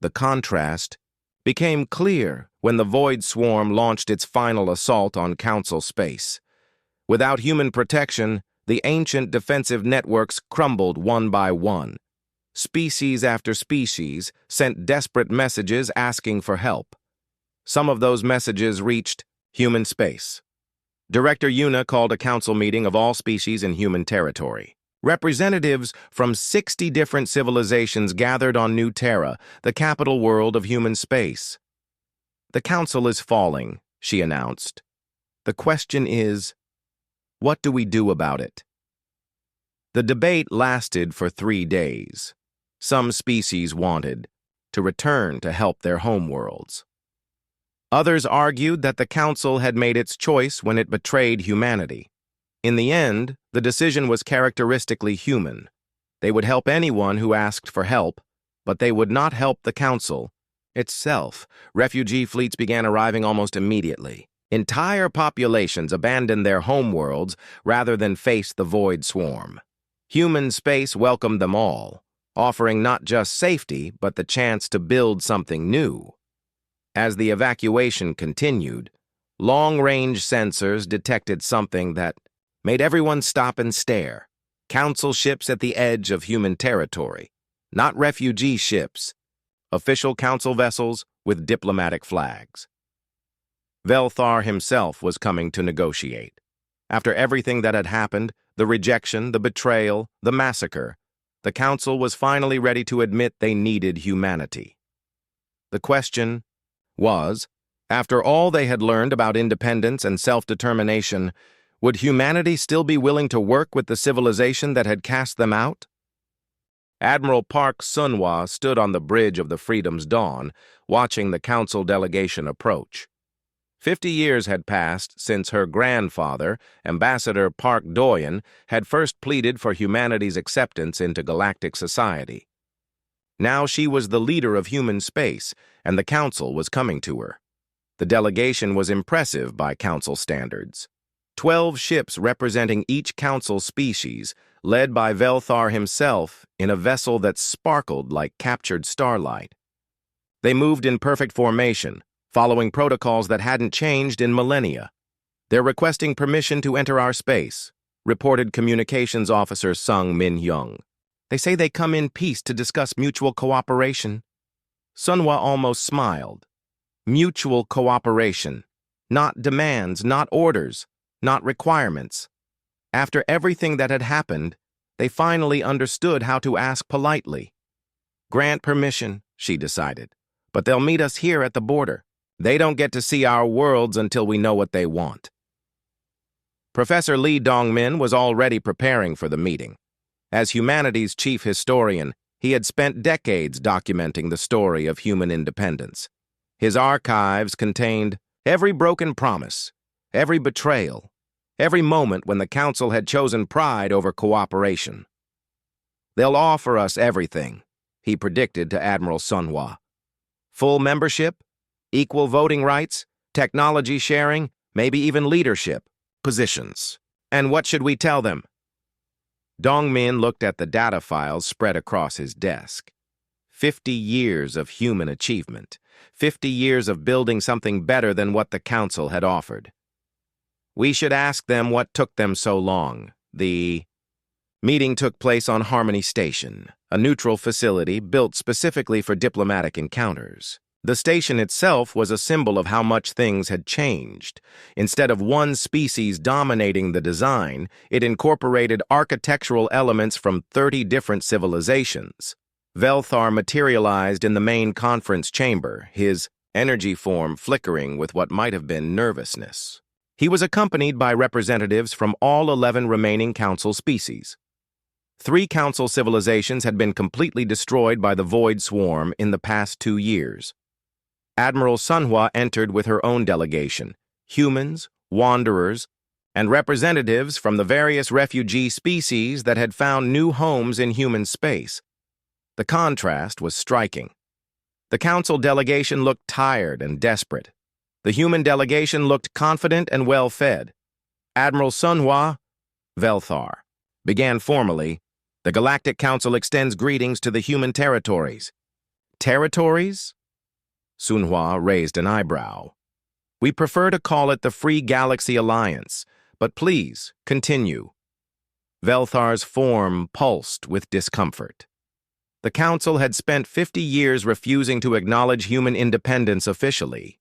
The contrast became clear when the Void Swarm launched its final assault on Council space. Without human protection, the ancient defensive networks crumbled one by one. Species after species sent desperate messages asking for help. Some of those messages reached human space. Director Yuna called a council meeting of all species in human territory. Representatives from 60 different civilizations gathered on New Terra, the capital world of human space. The council is falling, she announced. The question is, what do we do about it? The debate lasted for 3 days. Some species wanted to return to help their homeworlds. Others argued that the council had made its choice when it betrayed humanity. In the end, the decision was characteristically human. They would help anyone who asked for help, but they would not help the council itself. Refugee fleets began arriving almost immediately. Entire populations abandoned their homeworlds rather than face the Void Swarm. Human space welcomed them all, offering not just safety, but the chance to build something new. As the evacuation continued, long-range sensors detected something that made everyone stop and stare. Council ships at the edge of human territory, not refugee ships, official council vessels with diplomatic flags. Velthar himself was coming to negotiate. After everything that had happened, the rejection, the betrayal, the massacre, the council was finally ready to admit they needed humanity. The question was, after all they had learned about independence and self-determination, would humanity still be willing to work with the civilization that had cast them out? Admiral Park Sunhwa stood on the bridge of the Freedom's Dawn, watching the council delegation approach. 50 years had passed since her grandfather, Ambassador Park Doyen, had first pleaded for humanity's acceptance into galactic society. Now she was the leader of human space, and the council was coming to her. The delegation was impressive by council standards. 12 ships representing each council species, led by Velthar himself in a vessel that sparkled like captured starlight. They moved in perfect formation, following protocols that hadn't changed in millennia. They're requesting permission to enter our space, reported Communications Officer Sung Min-young. They say they come in peace to discuss mutual cooperation. Sunhwa almost smiled. Mutual cooperation. Not demands, not orders, not requirements. After everything that had happened, they finally understood how to ask politely. Grant permission, she decided, but they'll meet us here at the border. They don't get to see our worlds until we know what they want. Professor Lee Dongmin was already preparing for the meeting. As humanity's chief historian, he had spent decades documenting the story of human independence. His archives contained every broken promise, every betrayal, every moment when the council had chosen pride over cooperation. They'll offer us everything, he predicted to Admiral Sunhwa. Full membership, equal voting rights, technology sharing, maybe even leadership positions. And what should we tell them? Dongmin looked at the data files spread across his desk. 50 years of human achievement. 50 years of building something better than what the council had offered. We should ask them what took them so long. The meeting took place on Harmony Station, a neutral facility built specifically for diplomatic encounters. The station itself was a symbol of how much things had changed. Instead of one species dominating the design, it incorporated architectural elements from 30 different civilizations. Velthar materialized in the main conference chamber, his energy form flickering with what might have been nervousness. He was accompanied by representatives from all 11 remaining Council species. 3 Council civilizations had been completely destroyed by the Void Swarm in the past 2 years. Admiral Sunhwa entered with her own delegation, humans, wanderers, and representatives from the various refugee species that had found new homes in human space. The contrast was striking. The Council delegation looked tired and desperate. The human delegation looked confident and well-fed. Admiral Sunhwa, Velthar, began formally, "The Galactic Council extends greetings to the human territories." Territories? Sunhwa raised an eyebrow. "We prefer to call it the Free Galaxy Alliance, but please, continue." Velthar's form pulsed with discomfort. The Council had spent 50 years refusing to acknowledge human independence officially.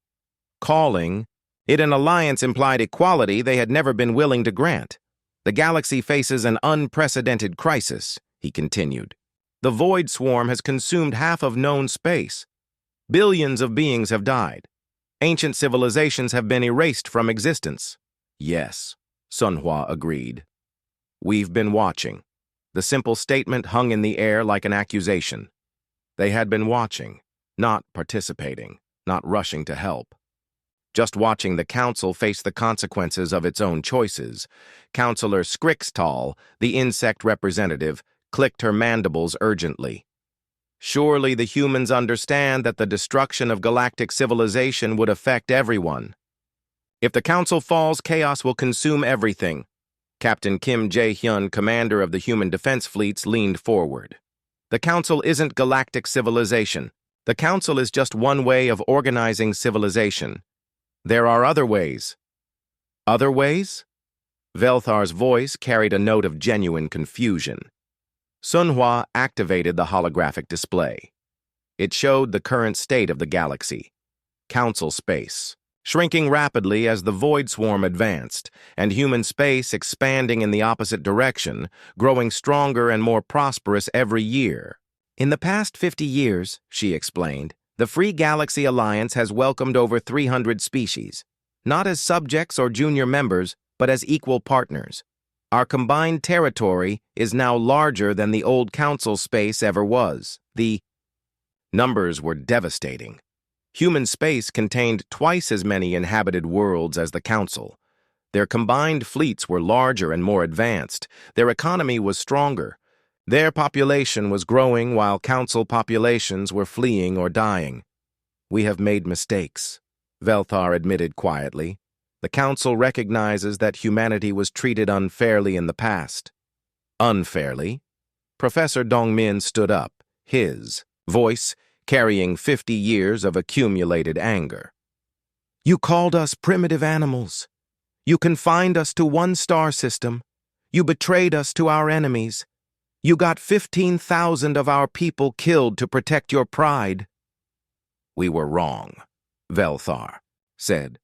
Calling it an alliance implied equality they had never been willing to grant. "The galaxy faces an unprecedented crisis," he continued. "The Void Swarm has consumed half of known space. Billions of beings have died. Ancient civilizations have been erased from existence." "Yes," Sunhwa agreed. "We've been watching." The simple statement hung in the air like an accusation. They had been watching, not participating, not rushing to help. Just watching the Council face the consequences of its own choices. Councillor Skrixtal, the insect representative, clicked her mandibles urgently. "Surely the humans understand that the destruction of galactic civilization would affect everyone. If the Council falls, chaos will consume everything." Captain Kim Jae-hyun, commander of the human defense fleets, leaned forward. "The Council isn't galactic civilization. The Council is just one way of organizing civilization. There are other ways." "Other ways?" Velthar's voice carried a note of genuine confusion. Sunhwa activated the holographic display. It showed the current state of the galaxy. Council space, shrinking rapidly as the Void Swarm advanced, and human space expanding in the opposite direction, growing stronger and more prosperous every year. "In the past 50 years," she explained, "the Free Galaxy Alliance has welcomed over 300 species, not as subjects or junior members, but as equal partners. Our combined territory is now larger than the old Council space ever was." The numbers were devastating. Human space contained twice as many inhabited worlds as the Council. Their combined fleets were larger and more advanced. Their economy was stronger. Their population was growing while Council populations were fleeing or dying. "We have made mistakes," Velthar admitted quietly. "The Council recognizes that humanity was treated unfairly in the past." "Unfairly?" Professor Dongmin stood up, his voice carrying 50 years of accumulated anger. "You called us primitive animals. You confined us to one star system. You betrayed us to our enemies. You got 15,000 of our people killed to protect your pride." "We were wrong," Velthar said.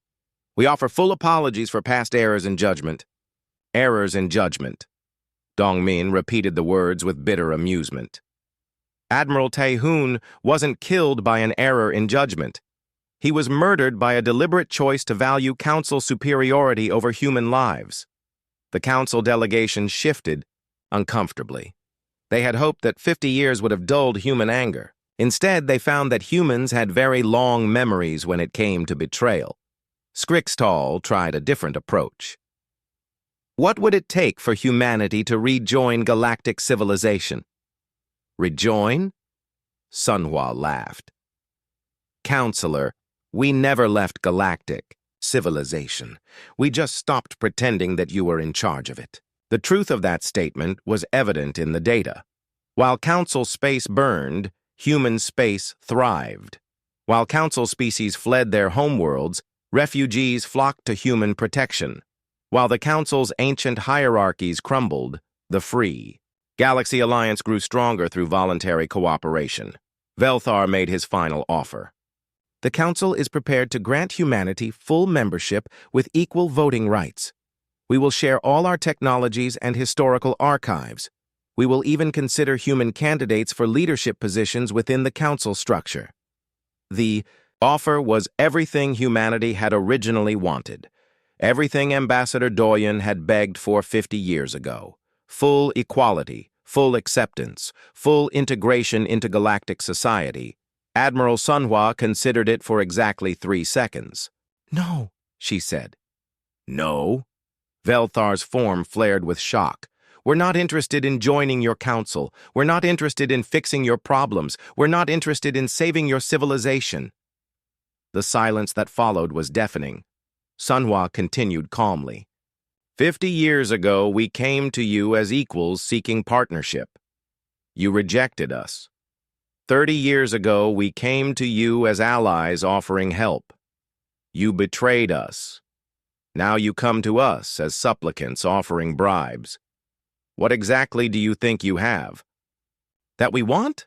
"We offer full apologies for past errors in judgment." "Errors in judgment." Dongmin repeated the words with bitter amusement. Admiral Tae-hoon wasn't killed by an error in judgment. He was murdered by a deliberate choice to value Council superiority over human lives. The Council delegation shifted uncomfortably. They had hoped that 50 years would have dulled human anger. Instead, they found that humans had very long memories when it came to betrayal. Skrixtal tried a different approach. "What would it take for humanity to rejoin galactic civilization?" "Rejoin?" Sunhwa laughed. "Counselor, we never left galactic civilization. We just stopped pretending that you were in charge of it." The truth of that statement was evident in the data. While Council space burned, human space thrived. While Council species fled their homeworlds, refugees flocked to human protection. While the Council's ancient hierarchies crumbled, the Free Galaxy Alliance grew stronger through voluntary cooperation. Velthar made his final offer. "The Council is prepared to grant humanity full membership with equal voting rights. We will share all our technologies and historical archives. We will even consider human candidates for leadership positions within the Council structure." The offer was everything humanity had originally wanted. Everything Ambassador Doyen had begged for 50 years ago. Full equality, full acceptance, full integration into galactic society. Admiral Sunhwa considered it for exactly 3 seconds. "No," she said. "No?" Velthar's form flared with shock. "We're not interested in joining your council. We're not interested in fixing your problems. We're not interested in saving your civilization." The silence that followed was deafening. Sunhwa continued calmly. 50 years ago, we came to you as equals seeking partnership. You rejected us. 30 years ago, we came to you as allies offering help. You betrayed us. Now you come to us as supplicants offering bribes. What exactly do you think you have? That we want?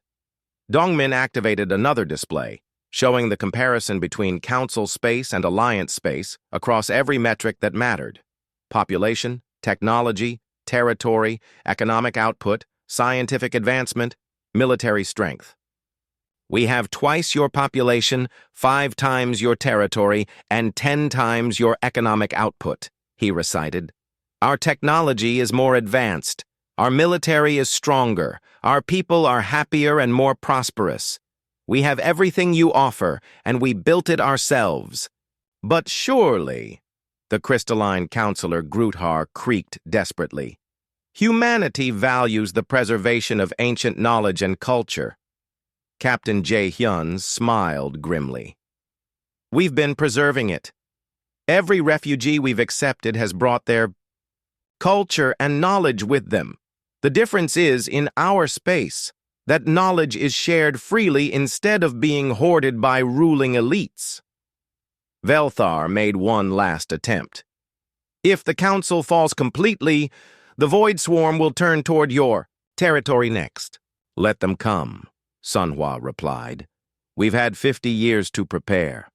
Dongmin activated another display, showing the comparison between Council space and Alliance space across every metric that mattered: population, technology, territory, economic output, scientific advancement, military strength. We have twice your population, 5 times your territory, and 10 times your economic output, he recited. Our technology is more advanced. Our military is stronger. Our people are happier and more prosperous. We have everything you offer, and we built it ourselves. But surely, the crystalline counselor Gruthar creaked desperately, humanity values the preservation of ancient knowledge and culture. Captain Jae-hyun smiled grimly. We've been preserving it. Every refugee we've accepted has brought their culture and knowledge with them. The difference is, in our space, that knowledge is shared freely instead of being hoarded by ruling elites. Velthar made one last attempt. If the council falls completely, the Void Swarm will turn toward your territory next. Let them come, Sunhwa replied. We've had 50 years to prepare.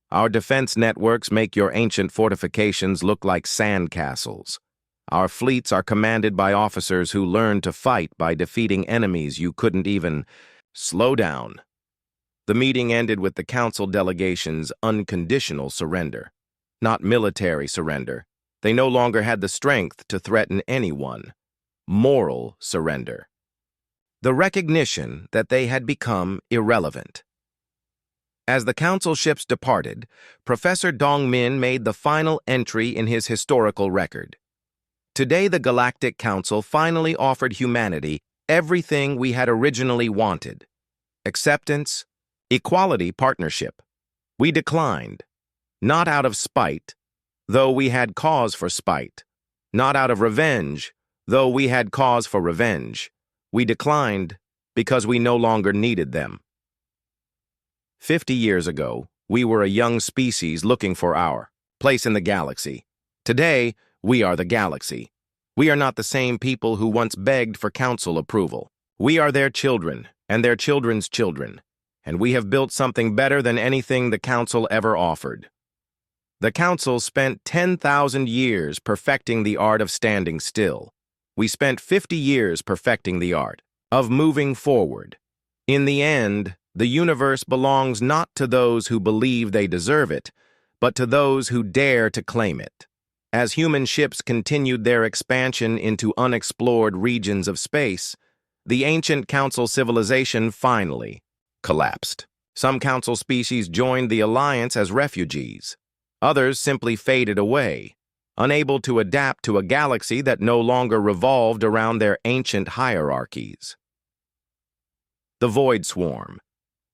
Our defense networks make your ancient fortifications look like sandcastles. Our fleets are commanded by officers who learned to fight by defeating enemies you couldn't even slow down. The meeting ended with the council delegation's unconditional surrender. Not military surrender. They no longer had the strength to threaten anyone. Moral surrender. The recognition that they had become irrelevant. As the council ships departed, Professor Dongmin made the final entry in his historical record. Today, the Galactic Council finally offered humanity everything we had originally wanted: acceptance, equality, partnership. We declined, not out of spite, though we had cause for spite, not out of revenge, though we had cause for revenge. We declined because we no longer needed them. 50 years ago, we were a young species looking for our place in the galaxy. Today, we are the galaxy. We are not the same people who once begged for council approval. We are their children and their children's children, and we have built something better than anything the council ever offered. The council spent 10,000 years perfecting the art of standing still. We spent 50 years perfecting the art of moving forward. In the end, the universe belongs not to those who believe they deserve it, but to those who dare to claim it. As human ships continued their expansion into unexplored regions of space, the ancient council civilization finally collapsed. Some council species joined the alliance as refugees. Others simply faded away, unable to adapt to a galaxy that no longer revolved around their ancient hierarchies. The Void Swarm,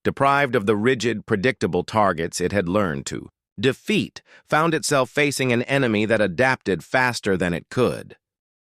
deprived of the rigid, predictable targets it had learned to defeat, found itself facing an enemy that adapted faster than it could.